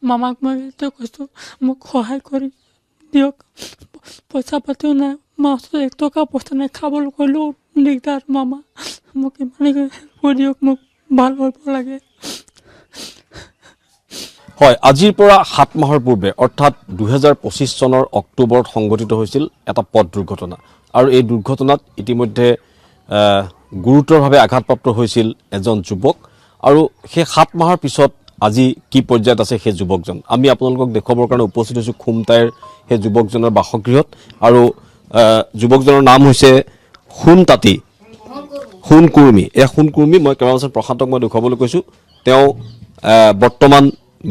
মামাক মই এইটো কৈছোঁ মোক সহায় কৰি দিয়ক পইচা পাতিও নাই মাৰ ওচৰত 1 টকা পইচা নাই খাবলৈ কৰিলেও দিগদাৰ মামা মোক ইমানেই কৰি দিয়ক মোক ভাল হ'ব লাগে হয় আজিৰ পৰা 7 মাহৰ পূৰ্বে অৰ্থাৎ 2025 চনৰ অক্টোবৰত সংঘটিত হৈছিল এটা পথ দুৰ্ঘটনা আৰু এই দুৰ্ঘটনাত ইতিমধ্যে গুৰুতৰভাৱে আঘাতপ্ৰাপ্ত হৈছিল এজন যুৱক আৰু সেই 7 মাহৰ পিছত আজি কি পৰ্যায়ত আছে সেই যুৱকজন আমি আপোনালোকক দেখুৱাবৰ কাৰণে উপস্থিত হৈছোঁ খুমটাইৰ সেই যুৱকজনৰ বাসগৃহত আৰু যুৱকজনৰ নাম হৈছে সোণতাঁতী সোণকুৰ্মী এই সোণকুৰ্মী মই কেমেৰাপাৰ্চন প্ৰশান্তক মই দেখুৱাবলৈ কৈছোঁ তেওঁ বৰ্তমান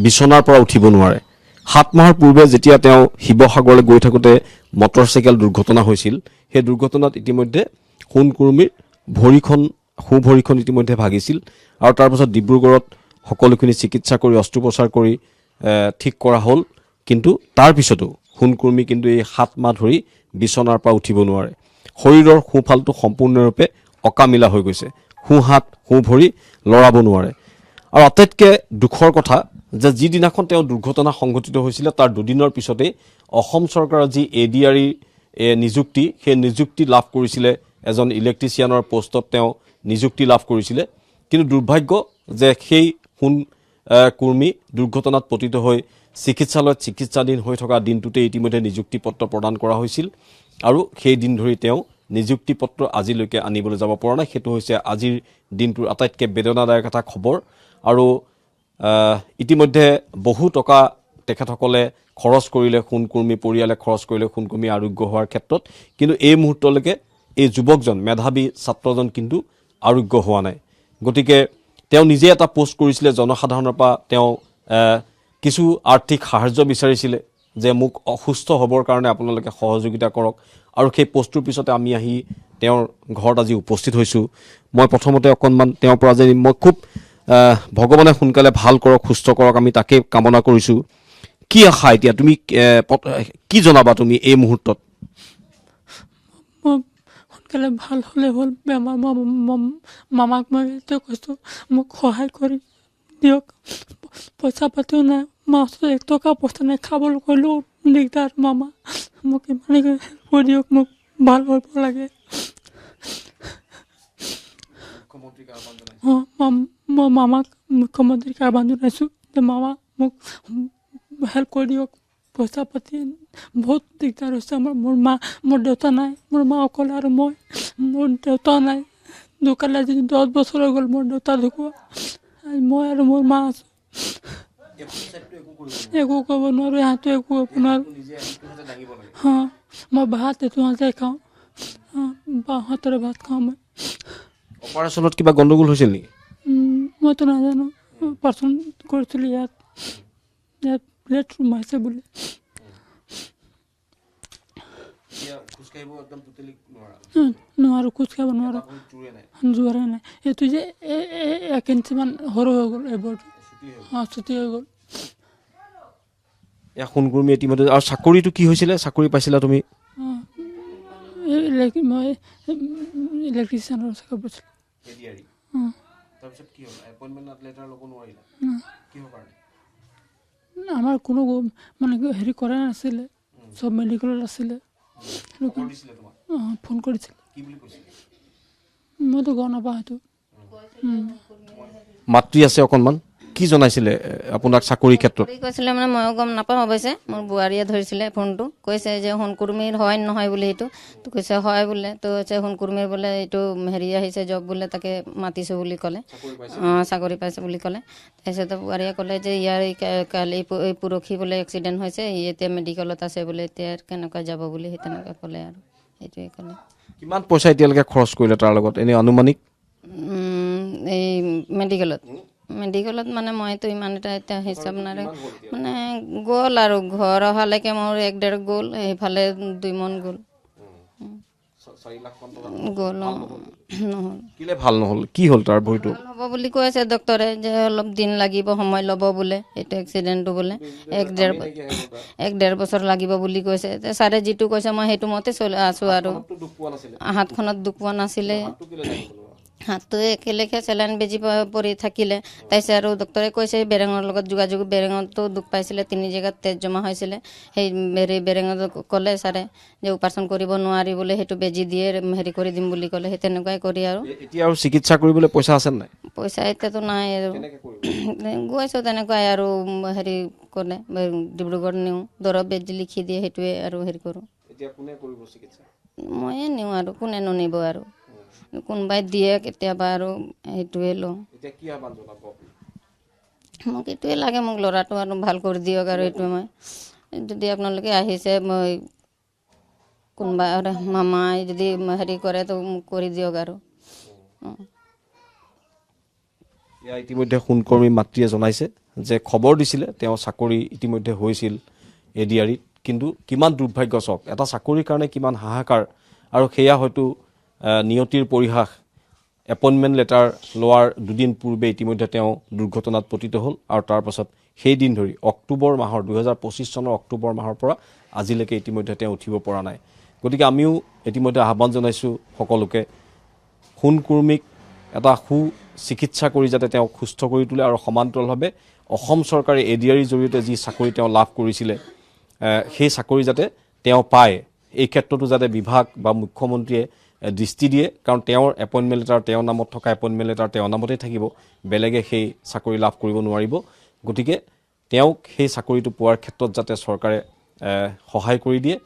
বিছনাৰ পৰা উঠিব নোৱাৰে 7 মাহৰ পূৰ্বে যেতিয়া তেওঁ শিৱসাগৰলৈ গৈ থাকোঁতে মটৰচাইকেল দুৰ্ঘটনা হৈছিল সেই দুৰ্ঘটনাত ইতিমধ্যে সোণকুৰ্মীৰ ভৰিখন ইতিমধ্যে ভাগিছিল আৰু তাৰ পাছত ডিব্ৰুগড়ত সকলোখিনি চিকিৎসা কৰি অস্ত্ৰোপচাৰ কৰি ঠিক কৰা হ'ল কিন্তু তাৰ পিছতো সোণকুৰ্মী কিন্তু এই 7 মাহ ধৰি বিছনাৰ পৰা উঠিব নোৱাৰে শৰীৰৰ সোঁফালটো সম্পূৰ্ণৰূপে অকামিলা হৈ গৈছে সোঁহাত সোঁভৰি লৰাব নোৱাৰে আৰু আটাইতকৈ দুখৰ কথা যে যিদিনাখন তেওঁ দুৰ্ঘটনা সংঘটিত হৈছিলে তাৰ দুদিনৰ পিছতেই অসম চৰকাৰৰ যি ADRE নিযুক্তি সেই নিযুক্তি লাভ কৰিছিলে এজন ইলেক্ট্ৰিচিয়ানৰ পোষ্টত তেওঁ নিযুক্তি লাভ কৰিছিলে কিন্তু দুৰ্ভাগ্য যে সেই সোণকুৰ্মী দুৰ্ঘটনাত পতিত হৈ চিকিৎসালয়ত চিকিৎসাধীন হৈ থকা দিনটোতে ইতিমধ্যে নিযুক্তি পত্ৰ প্ৰদান কৰা হৈছিল আৰু সেই দিন ধৰি তেওঁ নিযুক্তি পত্ৰ আজিলৈকে আনিবলৈ যাব পৰা নাই সেইটো হৈছে আজিৰ দিনটোৰ আটাইতকৈ বেদনাদায়ক এটা খবৰ আৰু ইতিমধ্যে বহু টকা তেখেতসকলে খৰচ কৰিলে সোণকুৰ্মী পৰিয়ালে খৰচ কৰিলে সোণকুৰ্মী আৰোগ্য হোৱাৰ ক্ষেত্ৰত কিন্তু এই মুহূৰ্তলৈকে এই যুৱকজন মেধাৱী ছাত্ৰজন কিন্তু আৰোগ্য হোৱা নাই গতিকে তেওঁ নিজে এটা পোষ্ট কৰিছিলে জনসাধাৰণৰ পৰা তেওঁ কিছু আৰ্থিক সাহায্য বিচাৰিছিলে যে মোক অসুস্থ হ'বৰ কাৰণে আপোনালোকে সহযোগিতা কৰক আৰু সেই পোষ্টটোৰ পিছতে আমি আহি তেওঁৰ ঘৰত আজি উপস্থিত হৈছোঁ মই প্ৰথমতে অকণমান তেওঁৰ পৰা যে মই খুব ভগৱানে সোনকালে ভাল কৰক সুস্থ কৰক আমি তাকে কামনা কৰিছোঁ কি আশা এতিয়া তুমি কি জনাবা তুমি এই মুহূৰ্তত সোনকালে ভাল হ'লে হ'ল বেমাৰ মামাক মই এইটো কৈছোঁ মোক সহায় কৰি দিয়ক পইচা পাতিও নাই মাৰ ওচৰত 1 টকা পইচা নাই খাবলৈ কৰিলেও দিগদাৰ মামা মোক ইমানেই কৰি দিয়ক মোক ভাল হ'ব লাগে মই মামাক মুখ্যমন্ত্ৰীক আহ্বান জনাইছোঁ যে মামা মোক হেল্প কৰি দিয়ক পইচা পাতি বহুত দিগদাৰ হৈছে মোৰ দেউতা নাই মোৰ মা অকলে আৰু মোৰ দেউতা নাই ঢুকালে আজি 10 বছৰ হৈ গ'ল মোৰ দেউতা ঢুকোৱা মই আৰু মোৰ মা আছোঁ একো ক'ব নোৱাৰোঁ ইহঁতো একো ক'ব নোৱাৰোঁ মই ভাত এইটো হাতে খাওঁ বাহঁতৰে ভাত খাওঁ মই অপাৰেশ্যনত কিবা গণ্ডগোল হৈছিল নেকি মইতো নাজানো অপাৰেশ্যন কৰিছিলোঁ ইয়াত প্লেট সোমাইছে বুলি নোৱাৰোঁ খোজ কাঢ়িব নোৱাৰোঁ জোৰে নাই এইটো যে 1 ইঞ্চিমান সৰু হৈ গ'ল এইবোৰটো ছুটি হৈ গ'ল সোণকুৰ্মী ইতিমধ্যে আৰু চাকৰিটো কি হৈছিলে চাকৰি পাইছিলা তুমি মই ইলেক্ট্ৰিচিয়ানৰ চাকৰি পাইছিলোঁ আমাৰ কোনো মানে হেৰি কৰা নাছিলে চব মেডিকেলত আছিলে ফোন কৰিছিলে মইতো গম নাপাওঁ সেইটো মাতৃ আছে অকণমান কি জনাইছিলে আপোনাক চাকৰি ক্ষেত্ৰত কৈছিলে মানে ময়ো গম নাপাওঁ অৱশ্যে মোৰ বোৱাৰীয়ে ধৰিছিলে ফোনটো কৈছে যে সোণকুৰ্মীৰ হয় নহয় বুলি সেইটো তো কৈছে হয় বোলে তো কৈছে সোণকুৰ্মীৰ বোলে এইটো হেৰি আহিছে জব বোলে তাকে মাতিছোঁ বুলি ক'লে চাকৰি পাইছে বুলি ক'লে তাৰপিছত বোৱাৰীয়ে ক'লে যে ইয়াৰ কালি এই পৰহি বোলে এক্সিডেণ্ট হৈছে এতিয়া মেডিকেলত আছে বোলে এতিয়া কেনেকুৱা যাব বুলি সেই তেনেকৈ ক'লে আৰু সেইটোৱে ক'লে কিমান পইচা এতিয়ালৈকে খৰচ কৰিলে তাৰ লগত এনেই আনুমানিক এই মেডিকেলত মানে মইতো ইমান এটা এতিয়া হিচাপ নাই মানে গ'ল আৰু ঘৰ অহালৈকে মোৰ 1.5 গ'ল সেইফালে 2 মন গ'ল কিলে ভাল নহ'ল কি হ'ল তাৰ ভৰিটো হ'ব বুলি কৈ আছে ডক্টৰে যে অলপ দিন লাগিব সময় ল'ব বোলে এইটো এক্সিডেণ্টটো বোলে 1.5 বছৰ লাগিব বুলি কৈছে ছাৰে যিটো কৈছে মই সেইটো মতে চলি আছোঁ আৰু হাতখনত দুখ পোৱা নাছিলে হাতটো একেলেখে চেলাইন বেজি পৰি থাকিলে তাৰপিছত আৰু ডক্টৰে কৈছে বেৰেঙৰ লগত যোগাযোগ বেৰেঙতো দুখ পাইছিলে 3 জেগাত তেজ জমা হৈছিলে সেই বেৰেঙত ক'লে ছাৰে যে অপাৰেশ্যন কৰিব নোৱাৰি বোলে সেইটো বেজি দিয়ে হেৰি কৰি দিম বুলি ক'লে সেই তেনেকুৱাই কৰি আৰু এতিয়া আৰু চিকিৎসা কৰিবলৈ পইচা আছে নাই পইচা এতিয়াতো নাই আৰু গৈছোঁ তেনেকুৱাই আৰু হেৰি ক'লে ডিব্ৰুগড় নিওঁ দৰৱ বেজি লিখি দিয়ে সেইটোৱে আৰু হেৰি কৰোঁ এতিয়া কোনে কৰিব চিকিৎসা ময়ে নিওঁ আৰু কোনেনো নিব আৰু কোনোবাই দিয়ে কেতিয়াবা আৰু সেইটোৱে লওঁ এতিয়া কি আহ্বান জনাব মোক এইটোৱে লাগে মোক ল'ৰাটো আৰু ভাল কৰি দিয়ক আৰু এইটোৱে মই যদি আপোনালোকে আহিছে মই কোনোবা মামাই যদি হেৰি কৰে তো মোক কৰি দিয়ক আৰু ইয়াৰ ইতিমধ্যে সোণকৰ্মী মাতৃয়ে জনাইছে যে খবৰ দিছিলে তেওঁ চাকৰি ইতিমধ্যে হৈছিল এডিআৰিত কিন্তু কিমান দুৰ্ভাগ্যজনক এটা চাকৰিৰ কাৰণে কিমান হাহাকাৰ আৰু সেয়া হয়তো নিয়তিৰ পৰিহাস এপইণ্টমেণ্ট লেটাৰ লোৱাৰ দুদিন পূৰ্বে ইতিমধ্যে তেওঁ দুৰ্ঘটনাত পতিত হ'ল আৰু তাৰ পাছত সেই দিন ধৰি অক্টোবৰ মাহৰ 2025 চনৰ অক্টোবৰ মাহৰ পৰা আজিলৈকে ইতিমধ্যে তেওঁ উঠিব পৰা নাই গতিকে আমিও ইতিমধ্যে আহ্বান জনাইছোঁ সকলোকে সোণকুৰ্মীক এটা চিকিৎসা কৰি যাতে তেওঁ সুস্থ কৰি তোলে আৰু সমান্তৰালভাৱে অসম চৰকাৰে এডিআৰিৰ জৰিয়তে যি চাকৰি তেওঁ লাভ কৰিছিলে সেই চাকৰি যাতে তেওঁ পায় এই ক্ষেত্ৰতো যাতে বিভাগ বা মুখ্যমন্ত্ৰীয়ে দৃষ্টি দিয়ে কাৰণ তেওঁৰ এপইণ্টমেণ্ট লেটাৰ তেওঁৰ নামত থকা এপইণ্টমেণ্ট লেটাৰ তেওঁৰ নামতেই থাকিব বেলেগে সেই চাকৰি লাভ কৰিব নোৱাৰিব গতিকে তেওঁক সেই চাকৰিটো পোৱাৰ ক্ষেত্ৰত যাতে চৰকাৰে সহায় কৰি দিয়ে